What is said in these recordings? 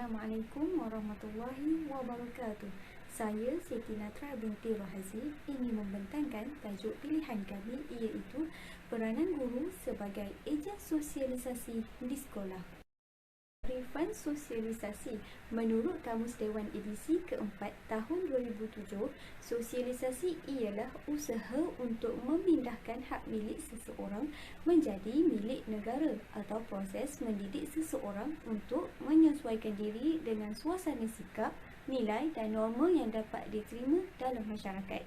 Assalamualaikum warahmatullahi wabarakatuh. Saya Siti Natra binti Rohazi ingin membentangkan tajuk pilihan kami, iaitu peranan guru sebagai ejen sosialisasi di sekolah. Takrifan sosialisasi. Menurut Kamus Dewan edisi keempat tahun 2007, sosialisasi ialah usaha untuk memindahkan hak milik seseorang menjadi milik negara atau proses mendidik seseorang untuk menyesuaikan diri dengan suasana sikap, nilai dan norma yang dapat diterima dalam masyarakat.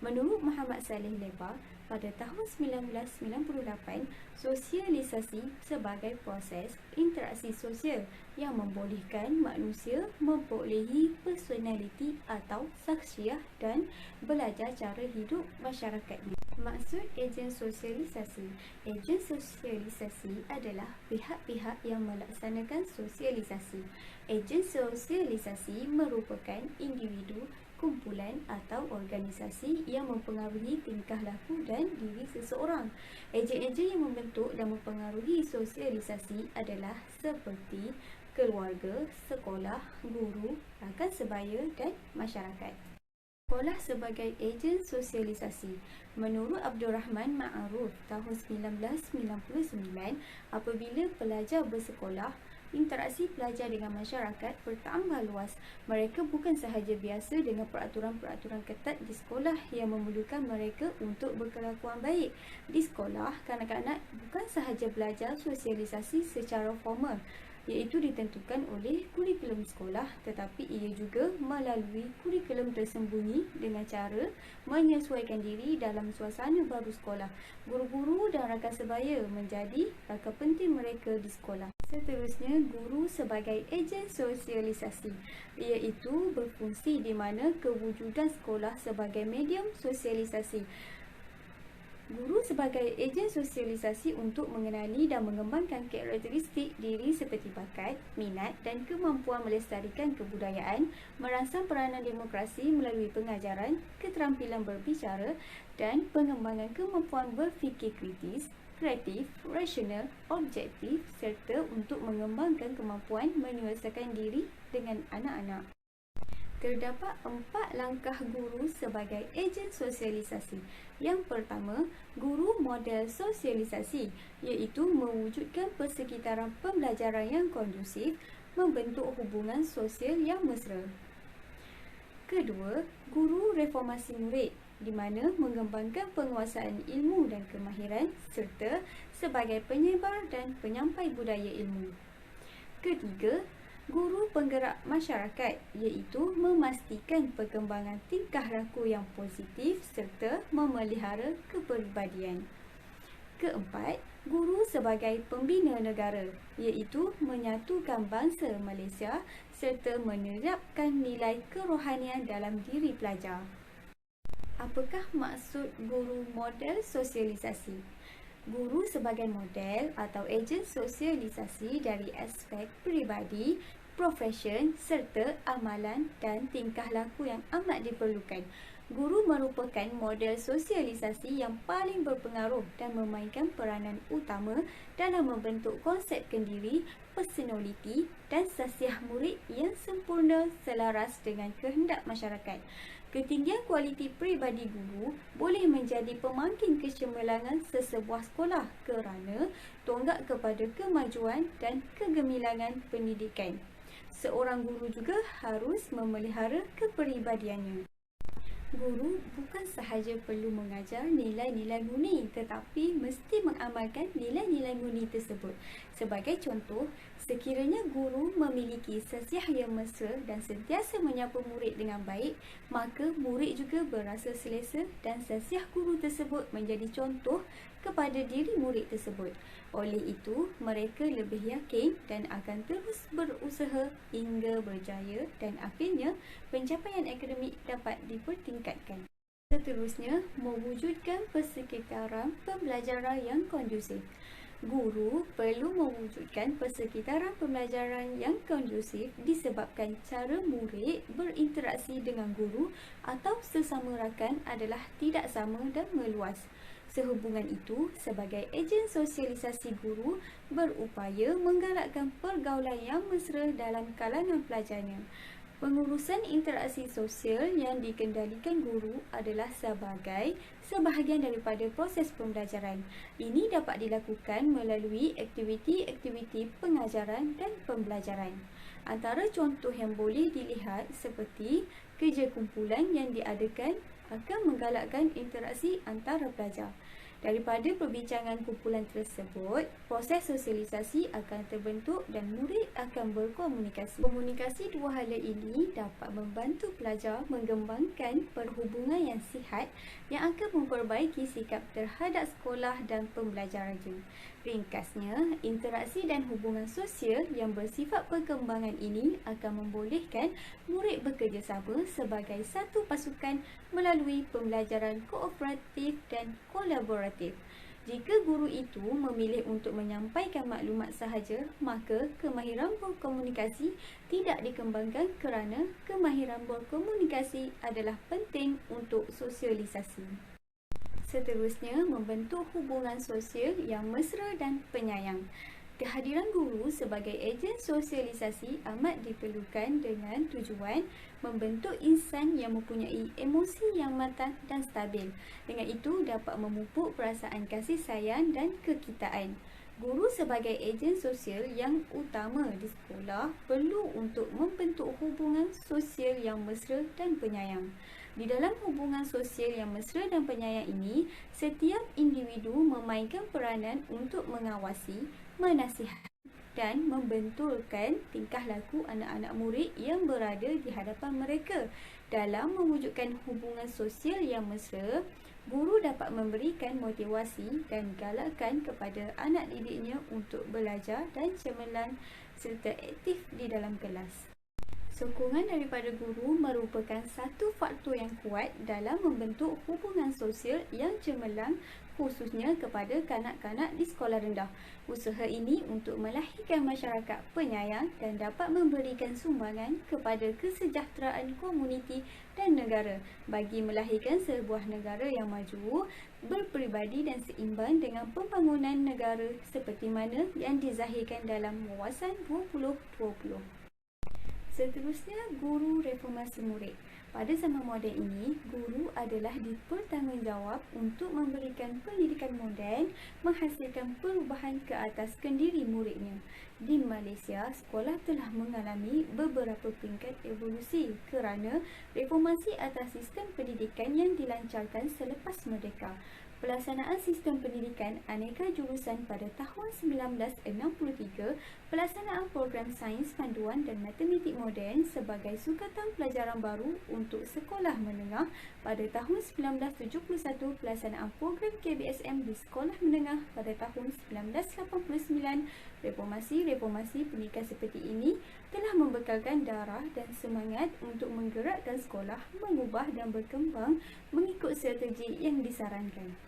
Menurut Muhammad Saleh Lebar, pada tahun 1998, sosialisasi sebagai proses interaksi sosial yang membolehkan manusia memperolehi personaliti atau saksiah dan belajar cara hidup masyarakatnya. Maksud ejen sosialisasi. Ejen sosialisasi adalah pihak-pihak yang melaksanakan sosialisasi. Ejen sosialisasi merupakan individu, kumpulan atau organisasi yang mempengaruhi tingkah laku dan diri seseorang. Ejen-ejen yang membentuk dan mempengaruhi sosialisasi adalah seperti keluarga, sekolah, guru, rakan sebaya dan masyarakat. Sekolah sebagai ejen sosialisasi. Menurut Abdul Rahman Ma'aruf tahun 1999, apabila pelajar bersekolah, interaksi pelajar dengan masyarakat bertambah luas. Mereka bukan sahaja biasa dengan peraturan-peraturan ketat di sekolah yang memerlukan mereka untuk berkelakuan baik. Di sekolah, kanak-kanak bukan sahaja belajar sosialisasi secara formal, iaitu ditentukan oleh kurikulum sekolah, tetapi ia juga melalui kurikulum tersembunyi dengan cara menyesuaikan diri dalam suasana baru sekolah. Guru-guru dan rakan sebaya menjadi rakan penting mereka di sekolah. Seterusnya, guru sebagai ejen sosialisasi, iaitu berfungsi di mana kewujudan sekolah sebagai medium sosialisasi. Guru sebagai ejen sosialisasi untuk mengenali dan mengembangkan karakteristik diri seperti bakat, minat dan kemampuan melestarikan kebudayaan, merangsang peranan demokrasi melalui pengajaran, keterampilan berbicara dan pengembangan kemampuan berfikir kritis, kreatif, rasional, objektif serta untuk mengembangkan kemampuan menyelesaikan diri dengan anak-anak. Terdapat 4 langkah guru sebagai ejen sosialisasi. Yang pertama, guru model sosialisasi, iaitu mewujudkan persekitaran pembelajaran yang kondusif, membentuk hubungan sosial yang mesra. Kedua, guru reformasi murid, di mana mengembangkan penguasaan ilmu dan kemahiran serta sebagai penyebar dan penyampai budaya ilmu. Ketiga, guru penggerak masyarakat, iaitu memastikan perkembangan tingkah laku yang positif serta memelihara kepribadian. Keempat, guru sebagai pembina negara, iaitu menyatukan bangsa Malaysia serta menerapkan nilai kerohanian dalam diri pelajar. Apakah maksud guru model sosialisasi? Guru sebagai model atau ejen sosialisasi dari aspek peribadi, profesion serta amalan dan tingkah laku yang amat diperlukan. Guru merupakan model sosialisasi yang paling berpengaruh dan memainkan peranan utama dalam membentuk konsepkan diri, personaliti dan sasiah murid yang sempurna selaras dengan kehendak masyarakat. Ketinggian kualiti peribadi guru boleh menjadi pemangkin kecemerlangan sesebuah sekolah kerana tonggak kepada kemajuan dan kegemilangan pendidikan. Seorang guru juga harus memelihara kepribadiannya. Guru bukan sahaja perlu mengajar nilai-nilai murni, tetapi mesti mengamalkan nilai-nilai murni tersebut. Sebagai contoh, sekiranya guru memiliki sasiah yang mesra dan sentiasa menyapa murid dengan baik, maka murid juga berasa selesa dan sasiah guru tersebut menjadi contoh kepada diri murid tersebut. Oleh itu, mereka lebih yakin dan akan terus berusaha hingga berjaya dan akhirnya pencapaian akademik dapat dipertingkatkan. Seterusnya, mewujudkan persekitaran pembelajaran yang kondusif. Guru perlu mewujudkan persekitaran pembelajaran yang kondusif disebabkan cara murid berinteraksi dengan guru atau sesama rakan adalah tidak sama dan meluas. Sehubungan itu, sebagai ejen sosialisasi, guru berupaya menggalakkan pergaulan yang mesra dalam kalangan pelajarnya. Pengurusan interaksi sosial yang dikendalikan guru adalah sebahagian daripada proses pembelajaran. Ini dapat dilakukan melalui aktiviti-aktiviti pengajaran dan pembelajaran. Antara contoh yang boleh dilihat seperti kerja kumpulan yang diadakan akan menggalakkan interaksi antara pelajar. Daripada perbincangan kumpulan tersebut, proses sosialisasi akan terbentuk dan murid akan berkomunikasi. Komunikasi dua hala ini dapat membantu pelajar mengembangkan perhubungan yang sihat yang akan memperbaiki sikap terhadap sekolah dan pembelajarannya. Ringkasnya, interaksi dan hubungan sosial yang bersifat perkembangan ini akan membolehkan murid bekerjasama sebagai satu pasukan melalui pembelajaran kooperatif dan kolaboratif. Jika guru itu memilih untuk menyampaikan maklumat sahaja, maka kemahiran berkomunikasi tidak dikembangkan kerana kemahiran berkomunikasi adalah penting untuk sosialisasi. Seterusnya, membentuk hubungan sosial yang mesra dan penyayang. Kehadiran guru sebagai ejen sosialisasi amat diperlukan dengan tujuan membentuk insan yang mempunyai emosi yang matang dan stabil. Dengan itu, dapat memupuk perasaan kasih sayang dan kekitaan. Guru sebagai ejen sosial yang utama di sekolah perlu untuk membentuk hubungan sosial yang mesra dan penyayang. Di dalam hubungan sosial yang mesra dan penyayang ini, setiap individu memainkan peranan untuk mengawasi, menasihati dan membentulkan tingkah laku anak-anak murid yang berada di hadapan mereka. Dalam mewujudkan hubungan sosial yang mesra, guru dapat memberikan motivasi dan galakan kepada anak didiknya untuk belajar dan cemerlang serta aktif di dalam kelas. Sokongan daripada guru merupakan satu faktor yang kuat dalam membentuk hubungan sosial yang cemerlang, khususnya kepada kanak-kanak di sekolah rendah. Usaha ini untuk melahirkan masyarakat penyayang dan dapat memberikan sumbangan kepada kesejahteraan komuniti dan negara bagi melahirkan sebuah negara yang maju, berperibadi dan seimbang dengan pembangunan negara seperti mana yang dizahirkan dalam Wawasan 2020. Seterusnya, guru reformasi murid. Pada zaman moden ini, guru adalah bertanggungjawab untuk memberikan pendidikan moden, menghasilkan perubahan ke atas kendiri muridnya. Di Malaysia, sekolah telah mengalami beberapa peringkat evolusi kerana reformasi atas sistem pendidikan yang dilancarkan selepas merdeka. Pelaksanaan sistem pendidikan aneka jurusan pada tahun 1963, pelaksanaan program sains panduan dan matematik moden sebagai sukatan pelajaran baru untuk sekolah menengah pada tahun 1971, pelaksanaan program KBSM di sekolah menengah pada tahun 1989. Reformasi pendidikan seperti ini telah membekalkan darah dan semangat untuk menggerakkan sekolah mengubah dan berkembang mengikut strategi yang disarankan.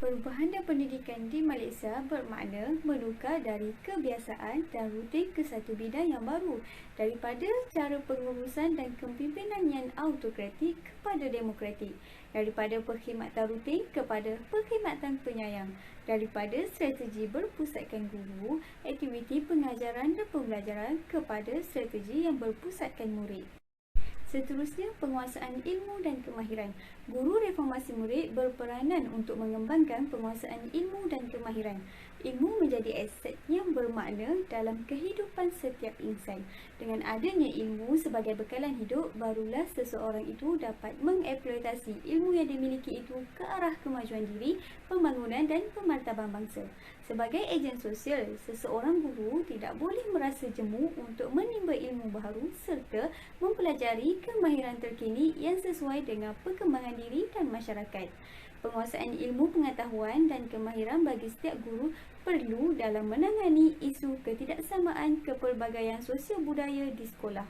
Perubahan dan pendidikan di Malaysia bermakna menukar dari kebiasaan dan rutin ke satu bidang yang baru, daripada cara pengurusan dan kepimpinan yang autokratik kepada demokratik, daripada perkhidmatan rutin kepada perkhidmatan penyayang, daripada strategi berpusatkan guru, aktiviti pengajaran dan pembelajaran kepada strategi yang berpusatkan murid. Seterusnya, penguasaan ilmu dan kemahiran. Guru reformasi murid berperanan untuk mengembangkan penguasaan ilmu dan kemahiran. Ilmu menjadi aset yang bermakna dalam kehidupan setiap insan. Dengan adanya ilmu sebagai bekalan hidup, barulah seseorang itu dapat mengeksploitasi ilmu yang dimiliki itu ke arah kemajuan diri, pembangunan dan pemartaban bangsa. Sebagai ejen sosial, seseorang guru tidak boleh merasa jemu untuk menimba ilmu baru serta mempelajari kemahiran terkini yang sesuai dengan perkembangan diri dan masyarakat. Penguasaan ilmu pengetahuan dan kemahiran bagi setiap guru perlu dalam menangani isu ketidaksamaan kepelbagaian sosial budaya di sekolah.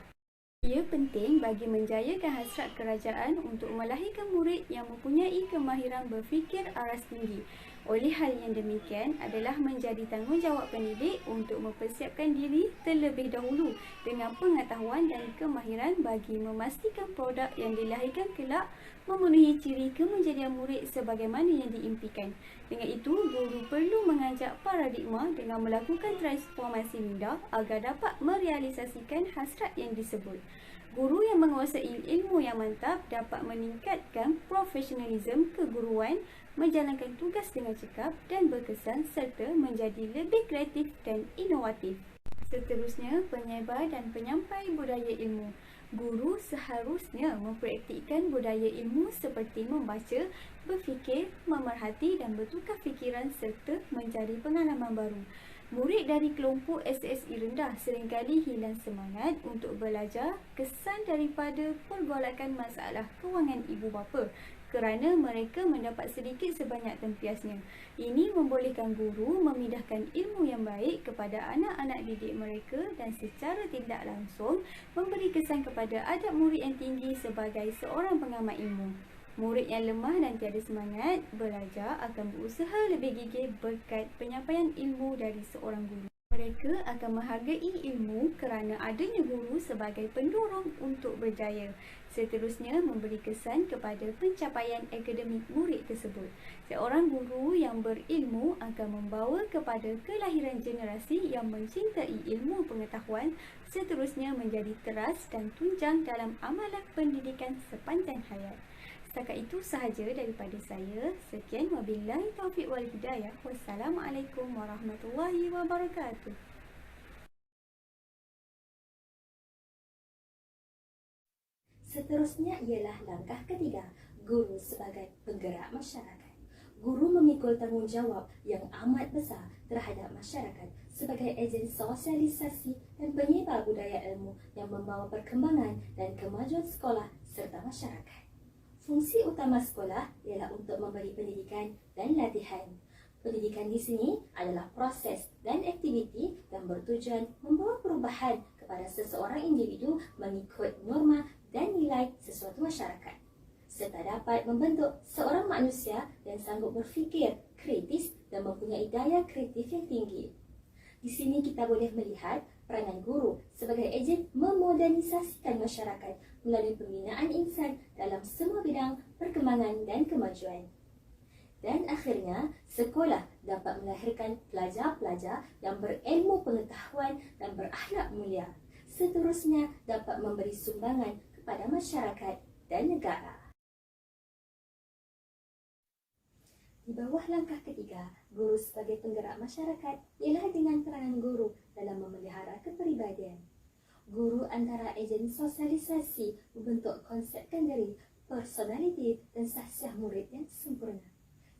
Ia penting bagi menjayakan hasrat kerajaan untuk melahirkan murid yang mempunyai kemahiran berfikir aras tinggi, Oleh hal yang demikian adalah menjadi tanggungjawab pendidik untuk mempersiapkan diri terlebih dahulu dengan pengetahuan dan kemahiran bagi memastikan produk yang dilahirkan kelak memenuhi ciri kemenjadian murid sebagaimana yang diimpikan. Dengan itu, guru perlu mengajak paradigma dengan melakukan transformasi minda agar dapat merealisasikan hasrat yang disebut. Guru yang menguasai ilmu yang mantap dapat meningkatkan profesionalisme keguruan, menjalankan tugas dengan cekap dan berkesan serta menjadi lebih kreatif dan inovatif. Seterusnya, penyebar dan penyampai budaya ilmu. Guru seharusnya mempraktikkan budaya ilmu seperti membaca, berfikir, memerhati dan bertukar fikiran serta mencari pengalaman baru. Murid dari kelompok SSI rendah seringkali hilang semangat untuk belajar kesan daripada pergolakan masalah kewangan ibu bapa kerana mereka mendapat sedikit sebanyak tempiasnya. Ini membolehkan guru memindahkan ilmu yang baik kepada anak-anak didik mereka dan secara tidak langsung memberi kesan kepada adab murid yang tinggi sebagai seorang pengamat ilmu. Murid yang lemah dan tiada semangat belajar akan berusaha lebih gigih berkat penyampaian ilmu dari seorang guru. Mereka akan menghargai ilmu kerana adanya guru sebagai pendorong untuk berjaya. Seterusnya, memberi kesan kepada pencapaian akademik murid tersebut. Seorang guru yang berilmu akan membawa kepada kelahiran generasi yang mencintai ilmu pengetahuan, seterusnya menjadi teras dan tunjang dalam amalan pendidikan sepanjang hayat. Setakat itu sahaja daripada saya. Sekian, wabillahi taufiq wal hidayah. Wassalamualaikum warahmatullahi wabarakatuh. Seterusnya ialah langkah ketiga, guru sebagai penggerak masyarakat. Guru memikul tanggungjawab yang amat besar terhadap masyarakat sebagai ejen sosialisasi dan penyebar budaya ilmu yang membawa perkembangan dan kemajuan sekolah serta masyarakat. Fungsi utama sekolah ialah untuk memberi pendidikan dan latihan. Pendidikan di sini adalah proses dan aktiviti yang bertujuan membawa perubahan kepada seseorang individu mengikut norma dan nilai sesuatu masyarakat, serta dapat membentuk seorang manusia yang sanggup berfikir kritis dan mempunyai daya kreatif yang tinggi. Di sini kita boleh melihat peranan guru sebagai ejen memodernisasikan masyarakat melalui pembinaan insan dalam semua bidang perkembangan dan kemajuan. Dan akhirnya, sekolah dapat melahirkan pelajar-pelajar yang berilmu pengetahuan dan berakhlak mulia. Seterusnya, dapat memberi sumbangan kepada masyarakat dan negara. Di bawah langkah ketiga, guru sebagai penggerak masyarakat ialah dengan peranan guru dalam memelihara kepribadian. Guru antara ejen sosialisasi membentuk konsepkan diri, personaliti dan sahsiah murid yang sempurna.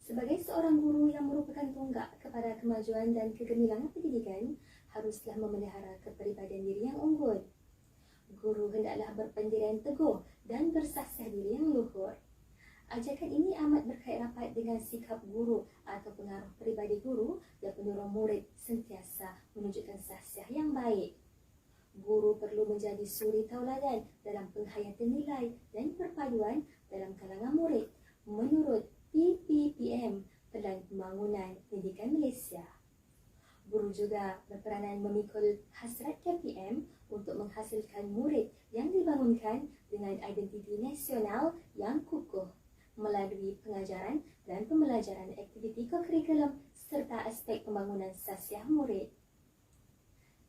Sebagai seorang guru yang merupakan tonggak kepada kemajuan dan kegemilangan pendidikan, haruslah memelihara kepribadian diri yang unggul. Guru hendaklah berpendirian teguh dan bersahsiah diri yang luhur. Ajakan ini amat berkait rapat dengan sikap guru atau pengaruh peribadi guru yang pendorong murid sentiasa menunjukkan sahsiah yang baik. Guru perlu menjadi suri tauladan dalam penghayatan nilai dan perpaduan dalam kalangan murid menurut PPPM, Pelan Pembangunan Pendidikan Malaysia. Guru juga berperanan memikul hasrat KPM untuk menghasilkan murid yang dibangunkan dengan identiti nasional yang kukuh melalui pengajaran dan pembelajaran aktiviti kokurikulum serta aspek pembangunan sahsiah murid.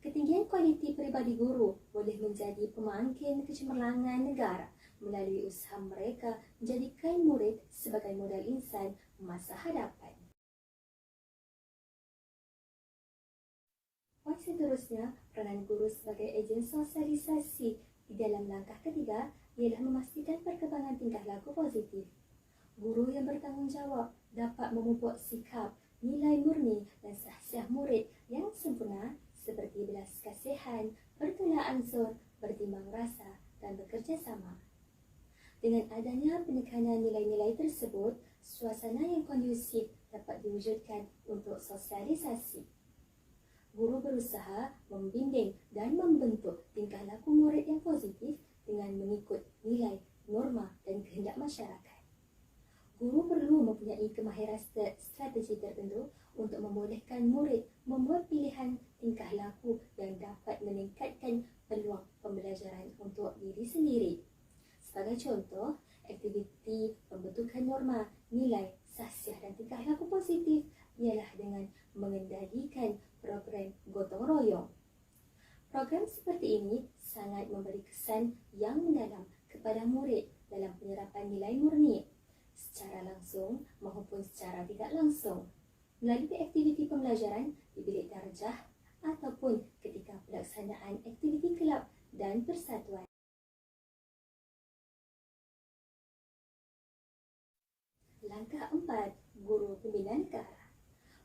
Ketinggian kualiti peribadi guru boleh menjadi pemangkin kecemerlangan negara melalui usaha mereka menjadikan murid sebagai modal insan masa hadapan. Poin seterusnya, peranan guru sebagai ejen sosialisasi di dalam langkah ketiga ialah memastikan perkembangan tingkah laku positif. Guru yang bertanggungjawab dapat memupuk sikap, nilai murni dan sahsiah murid yang sempurna seperti belas kasihan, bertolak ansur, bertimbang rasa dan bekerja sama. Dengan adanya penekanan nilai-nilai tersebut, suasana yang kondusif dapat diwujudkan untuk sosialisasi. Guru berusaha membimbing dan membentuk tingkah laku murid yang positif dengan mengikut nilai, norma dan kehendak masyarakat. Guru perlu mempunyai kemahiran kemahiran strategi tertentu untuk membolehkan murid membuat pilihan tingkah laku yang dapat meningkatkan peluang pembelajaran untuk diri sendiri. Sebagai contoh, aktiviti pembentukan norma, nilai, sahsiah dan tingkah laku positif ialah dengan mengendalikan program gotong royong. Program seperti ini sangat memberi kesan yang mendalam kepada murid dalam penyerapan nilai murni secara langsung maupun secara tidak langsung melalui aktiviti pembelajaran di bilik darjah ataupun ketika pelaksanaan aktiviti kelab dan persatuan. Langkah 4. Guru pembina negara.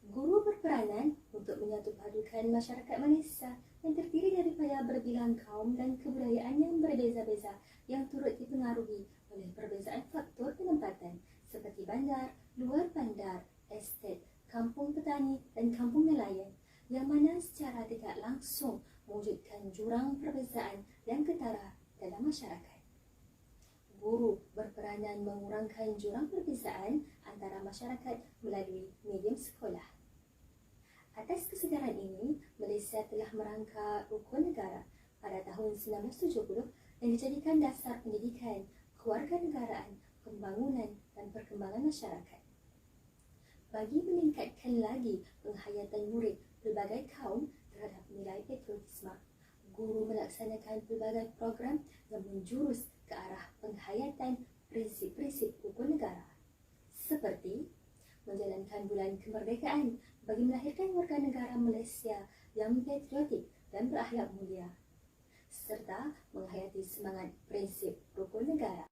Guru berperanan untuk menyatupadukan masyarakat Malaysia yang terdiri daripada berbilang kaum dan kebudayaan yang berbeza-beza yang turut dipengaruhi oleh perbezaan faktor penempatan seperti bandar, luar bandar, estet, kampung petani dan kampung nelayan yang mana secara tidak langsung mewujudkan jurang perbezaan dan ketara dalam masyarakat. Guru berperanan mengurangkan jurang perbezaan antara masyarakat melalui medium sekolah. Atas kesedaran ini, Malaysia telah merangka Rukun Negara pada tahun 1970 yang dijadikan dasar pendidikan, kewarganegaraan, pembangunan dan perkembangan masyarakat. Bagi meningkatkan lagi penghayatan murid pelbagai kaum terhadap nilai patriotisme, guru melaksanakan pelbagai program yang menjurus ke arah penghayatan prinsip-prinsip rukun negara seperti menjalankan bulan kemerdekaan bagi melahirkan warga negara Malaysia yang patriotik dan berakhlak mulia serta menghayati semangat prinsip rukun negara.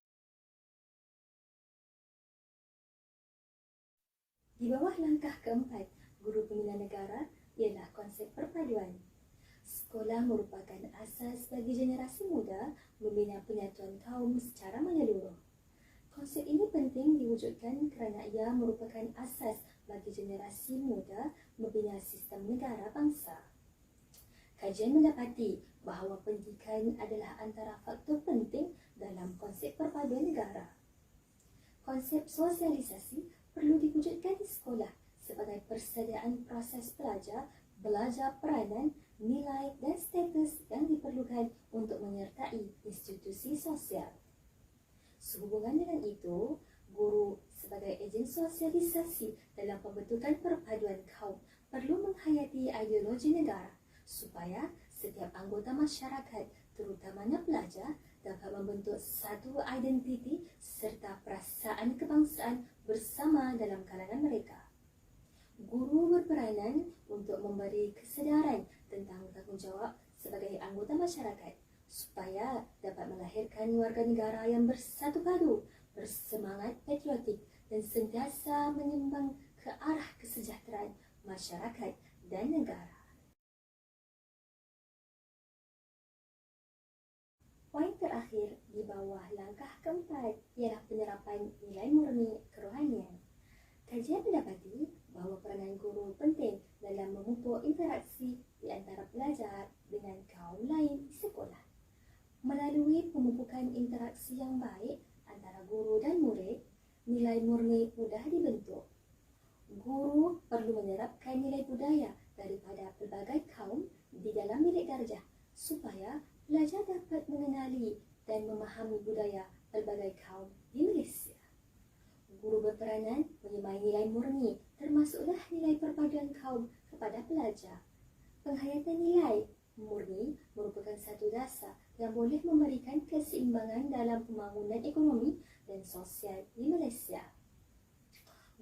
Di bawah langkah keempat, guru pembina negara ialah konsep perpaduan. Sekolah merupakan asas bagi generasi muda membina penyatuan kaum secara menyeluruh. Konsep ini penting diwujudkan kerana ia merupakan asas bagi generasi muda membina sistem negara bangsa. Kajian mendapati bahawa pendidikan adalah antara faktor penting dalam konsep perpaduan negara. Konsep sosialisasi perlu diwujudkan di sekolah sebagai persediaan proses pelajar, belajar peranan, nilai dan status yang diperlukan untuk menyertai institusi sosial. Sehubungan dengan itu, guru sebagai ejen sosialisasi dalam pembentukan perpaduan kaum perlu menghayati ideologi negara supaya setiap anggota masyarakat, terutamanya pelajar, dapat membentuk satu identiti serta perasaan kebangsaan bersama dalam kalangan mereka. Guru berperanan untuk memberi kesedaran tentang tanggungjawab sebagai anggota masyarakat supaya dapat melahirkan warga negara yang bersatu padu, bersemangat patriotik dan sentiasa menyumbang ke arah kesejahteraan masyarakat dan negara. Poin terakhir di bawah langkah keempat ialah penyerapan nilai murni kerohanian. Kajian mendapati bahawa peranan guru penting dalam memupuk interaksi di antara pelajar dengan kaum lain di sekolah. Melalui pemupukan interaksi yang baik antara guru dan murid, nilai murni mudah dibentuk. Guru perlu menyerapkan nilai budaya daripada pelbagai kaum di dalam bilik darjah supaya pelajar dapat mengenali dan memahami budaya pelbagai kaum di Malaysia. Guru berperanan menyemai nilai murni termasuklah nilai perpaduan kaum kepada pelajar. Penghayatan nilai murni merupakan satu dasar yang boleh memberikan keseimbangan dalam pembangunan ekonomi dan sosial di Malaysia.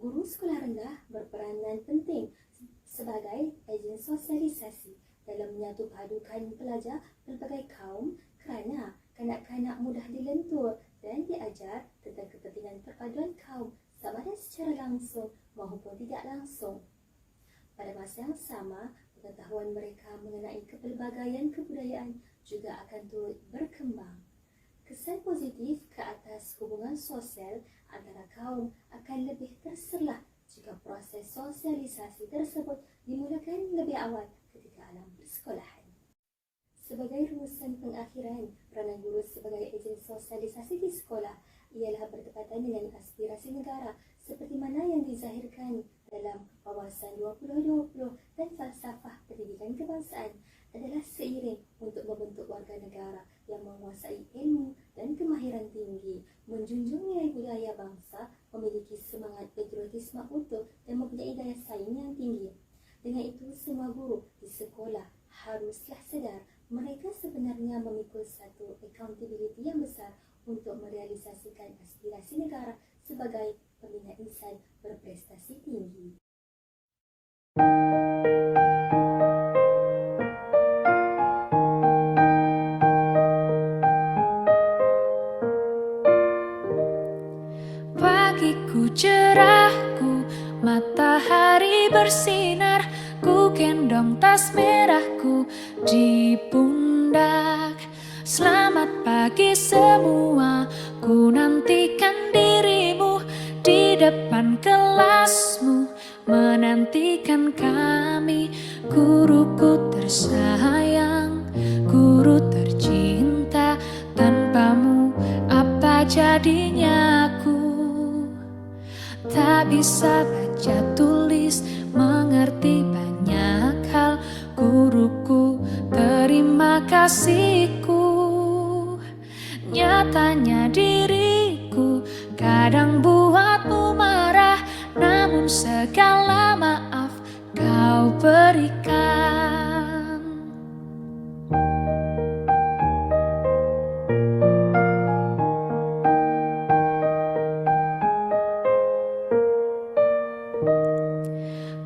Guru sekolah rendah berperanan penting sebagai ejen sosialisasi dalam menyatupadukan pelajar pelbagai kaum kerana kanak-kanak mudah dilentur dan diajar tentang kepentingan perpaduan kaum sama ada secara langsung maupun tidak langsung. Pada masa yang sama, pengetahuan mereka mengenai kepelbagaian kebudayaan juga akan turut berkembang. Kesan positif ke atas hubungan sosial antara kaum akan lebih terserlah jika proses sosialisasi tersebut dimulakan lebih awal ketika alam persekolahan. Sebagai rumusan pengakhiran, peranan guru sebagai ejen sosialisasi di sekolah ialah bertepatan dengan aspirasi negara seperti mana yang dizahirkan dalam wawasan 2020 dan falsafah pendidikan kebangsaan adalah seiring untuk membentuk warga negara yang menguasai ilmu dan kemahiran tinggi, menjunjung nilai budaya bangsa, memiliki semangat patriotisme utuh dan mempunyai daya saing yang tinggi. Dengan itu, semua guru di sekolah haruslah sedar mereka sebenarnya memikul satu accountability yang besar untuk merealisasikan aspirasi negara sebagai pembina insan berprestasi tinggi. Pagiku cerahku, matahari bersinar, ku gendong tas merahku di pundak. Selamat pagi semua, ku nantikan dirimu di depan kelasmu, menantikan kami. Guruku tersayang, guru tercinta, tanpamu apa jadinya aku? Tak bisa baca tulis, mengerti banyak hal. Guruku, terima kasihku. Nyatanya diriku kadang buatmu marah, namun segala maaf kau berikan.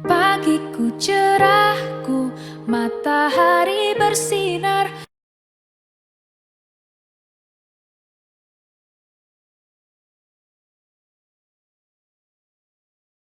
Pagiku cerahku, matahari bersinar,